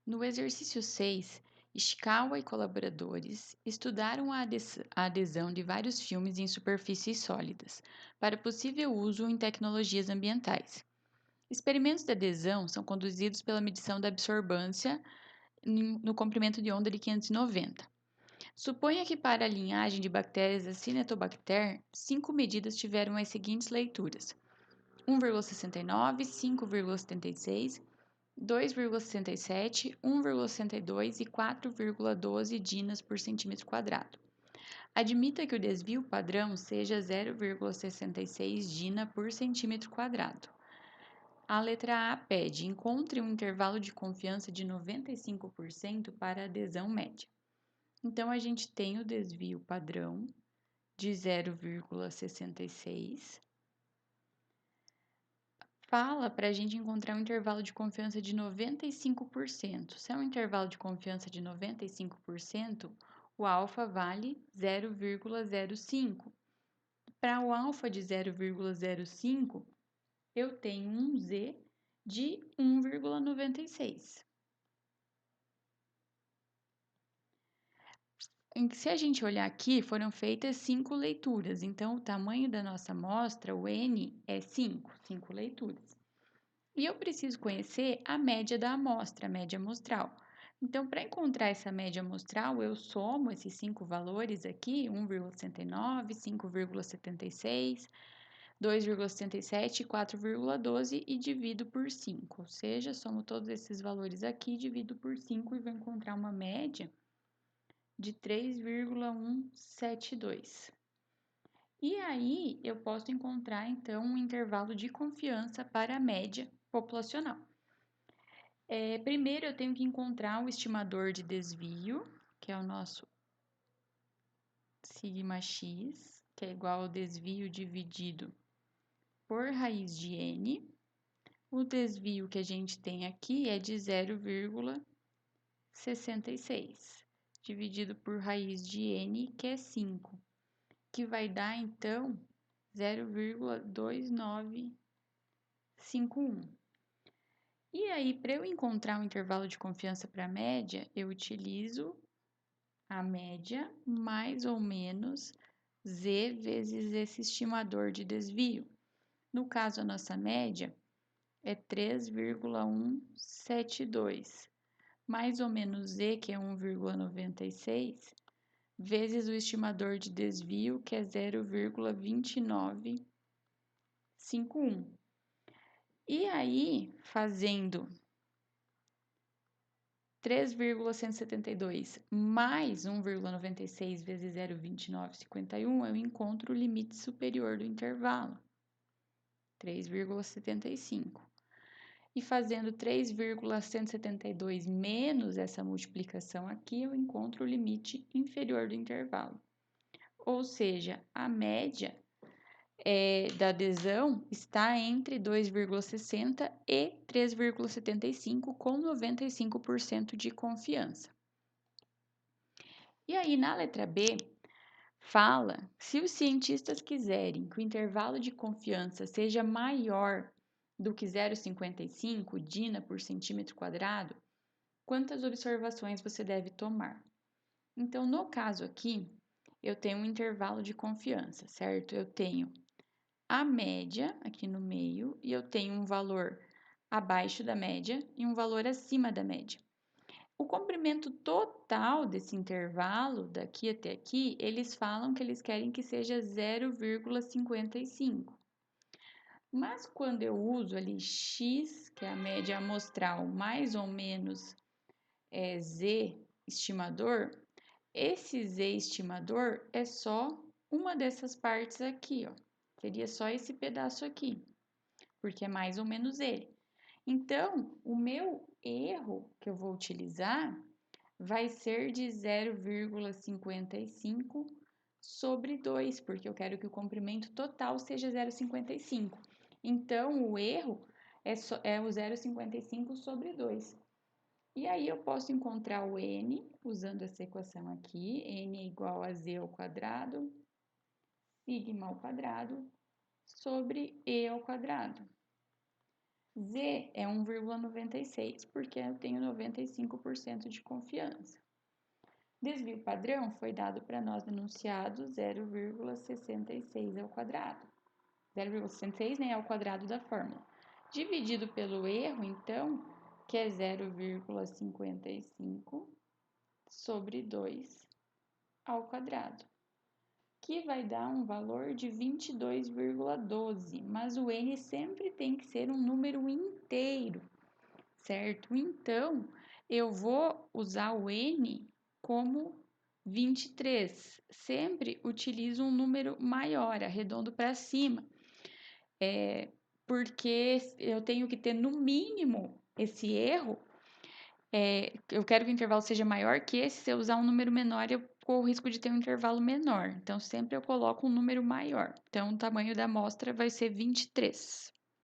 No exercício 6, Ishikawa e colaboradores estudaram a adesão de vários filmes em superfícies sólidas para possível uso em tecnologias ambientais. Experimentos de adesão são conduzidos pela medição da absorvância no comprimento de onda de 590. Suponha que para a linhagem de bactérias Acinetobacter, 5 medidas tiveram as seguintes leituras: 1,69, 5,76, 2,67, 1,62 e 4,12 dinas por centímetro quadrado. Admita que o desvio padrão seja 0,66 dina por centímetro quadrado. A letra A pede: encontre um intervalo de confiança de 95% para a adesão média. Então, a gente tem o desvio padrão de 0,66. Fala para a gente encontrar um intervalo de confiança de 95%. Se é um intervalo de confiança de 95%, o alfa vale 0,05. Para o alfa de 0,05, eu tenho um Z de 1,96. Se a gente olhar aqui, foram feitas 5 leituras, então o tamanho da nossa amostra, o N, é 5 leituras. E eu preciso conhecer a média da amostra, a média amostral. Então, para encontrar essa média amostral, eu somo esses 5 valores aqui, 1,69, 5,76, 2,77 e 4,12 e divido por 5. Ou seja, somo todos esses valores aqui, divido por 5 e vou encontrar uma média de 3,172. E aí, eu posso encontrar, então, um intervalo de confiança para a média populacional. Primeiro, eu tenho que encontrar o estimador de desvio, que é o nosso σx, que é igual ao desvio dividido por raiz de n. O desvio que a gente tem aqui é de 0,66, dividido por raiz de n, que é 5, que vai dar, então, 0,2951. E aí, para eu encontrar um intervalo de confiança para a média, eu utilizo a média mais ou menos z vezes esse estimador de desvio. No caso, a nossa média é 3,172, mais ou menos z, que é 1,96, vezes o estimador de desvio, que é 0,2951. E aí, fazendo 3,172 mais 1,96 vezes 0,2951, eu encontro o limite superior do intervalo, 3,75. E fazendo 3,172 menos essa multiplicação aqui, eu encontro o limite inferior do intervalo. Ou seja, a média da adesão está entre 2,60 e 3,75, com 95% de confiança. E aí, na letra B, fala: se os cientistas quiserem que o intervalo de confiança seja maior do que 0,55 dina por centímetro quadrado, quantas observações você deve tomar? Então, no caso aqui, eu tenho um intervalo de confiança, certo? Eu tenho a média aqui no meio e eu tenho um valor abaixo da média e um valor acima da média. O comprimento total desse intervalo, daqui até aqui, eles falam que eles querem que seja 0,55. Mas quando eu uso ali x, que é a média amostral, mais ou menos z estimador, esse z estimador é só uma dessas partes aqui, ó. Seria só esse pedaço aqui, porque é mais ou menos ele. Então, o meu erro que eu vou utilizar vai ser de 0,55 sobre 2, porque eu quero que o comprimento total seja 0,55. Então, o erro é o 0,55 sobre 2. E aí, eu posso encontrar o n usando essa equação aqui. N é igual a z ao quadrado, sigma ao quadrado, sobre e ao quadrado. Z é 1,96, porque eu tenho 95% de confiança. Desvio padrão foi dado para nós no enunciado 0,66 ao quadrado. 0,66, né, ao quadrado da fórmula. Dividido pelo erro, então, que é 0,55 sobre 2 ao quadrado, que vai dar um valor de 22,12, mas o n sempre tem que ser um número inteiro, certo? Então, eu vou usar o n como 23. Sempre utilizo um número maior, arredondo para cima, porque eu tenho que ter no mínimo esse erro. Eu quero que o intervalo seja maior que esse. Se eu usar um número menor, eu corro o risco de ter um intervalo menor. Então, sempre eu coloco um número maior. Então, o tamanho da amostra vai ser 23.